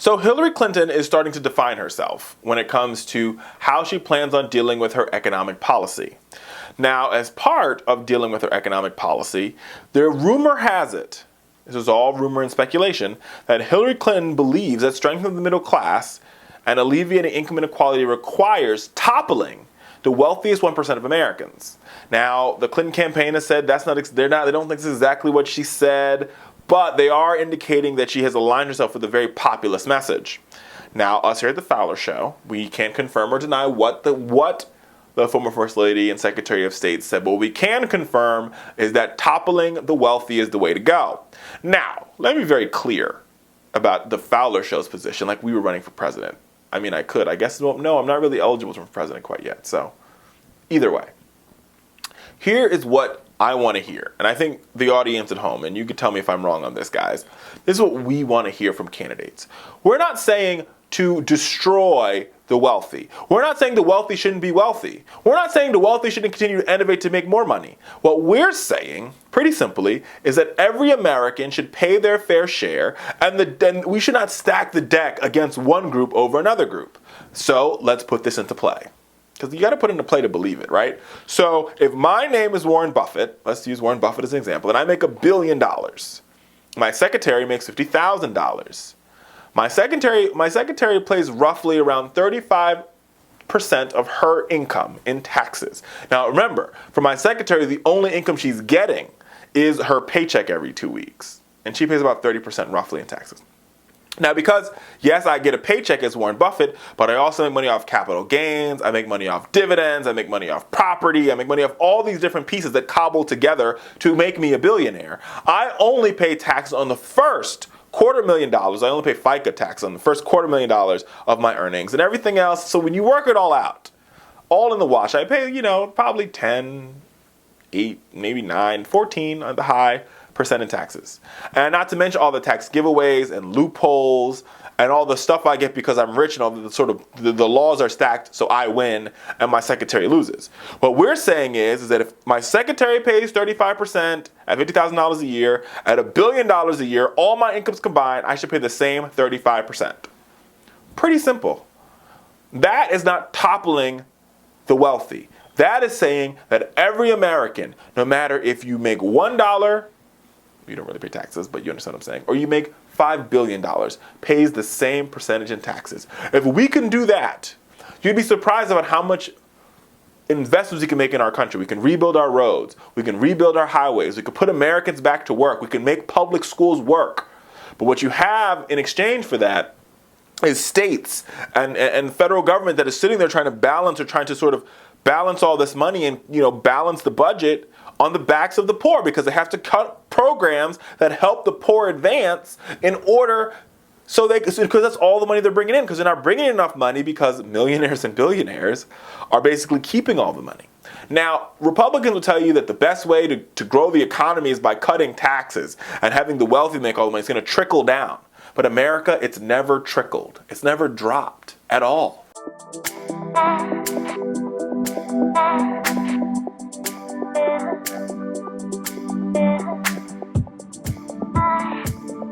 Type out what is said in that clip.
So Hillary Clinton is starting to define herself when it comes to how she plans on dealing with her economic policy. Now, as part of dealing with her economic policy, rumor has it, this is all rumor and speculation, that Hillary Clinton believes that strengthening the middle class and alleviating income inequality requires toppling the wealthiest 1% of Americans. Now, the Clinton campaign has said they don't think this is exactly what she said, but they are indicating that she has aligned herself with a very populist message. Now, us here at the Fowler Show, we can't confirm or deny what the former First Lady and Secretary of State said, but what we can confirm is that toppling the wealthy is the way to go. Now, let me be very clear about the Fowler Show's position, like we were running for president. I mean, I could. I guess, no, I'm not really eligible to run for president quite yet, so either way. Here is what I want to hear, and I think the audience at home, and you can tell me if I'm wrong on this, guys. This is what we want to hear from candidates. We're not saying to destroy the wealthy. We're not saying the wealthy shouldn't be wealthy. We're not saying the wealthy shouldn't continue to innovate to make more money. What we're saying, pretty simply, is that every American should pay their fair share, and we should not stack the deck against one group over another group. So let's put this into play. Because you got to put it into play to believe it, right? So if my name is Warren Buffett, let's use Warren Buffett as an example, and I make $1 billion. My secretary makes $50,000. My secretary pays roughly around 35% of her income in taxes. Now remember, for my secretary, the only income she's getting is her paycheck every 2 weeks. And she pays about 30% roughly in taxes. Now because, yes, I get a paycheck as Warren Buffett, but I also make money off capital gains, I make money off dividends, I make money off property, I make money off all these different pieces that cobble together to make me a billionaire. I only pay taxes on the first $250,000. I only pay FICA tax on the first $250,000 of my earnings, and everything else. So when you work it all out, all in the wash, I pay, probably 10, 8, maybe 9, 14 on the high percent in taxes. And not to mention all the tax giveaways and loopholes and all the stuff I get because I'm rich and all the laws are stacked so I win and my secretary loses. What we're saying is that if my secretary pays 35% at $50,000 a year, at $1 billion a year, all my incomes combined, I should pay the same 35%. Pretty simple. That is not toppling the wealthy. That is saying that every American, no matter if you make $1, you don't really pay taxes, but you understand what I'm saying, or you make $5 billion, pays the same percentage in taxes. If we can do that, you'd be surprised about how much investments we can make in our country. We can rebuild our roads. We can rebuild our highways. We can put Americans back to work. We can make public schools work. But what you have in exchange for that is states and federal government that is sitting there trying to balance or trying to sort of balance all this money and, balance the budget on the backs of the poor because they have to cut programs that help the poor advance in order because that's all the money they're bringing in, because they're not bringing in enough money because millionaires and billionaires are basically keeping all the money. Now, Republicans will tell you that the best way to grow the economy is by cutting taxes and having the wealthy make all the money. It's going to trickle down. But America, it's never trickled. It's never dropped at all.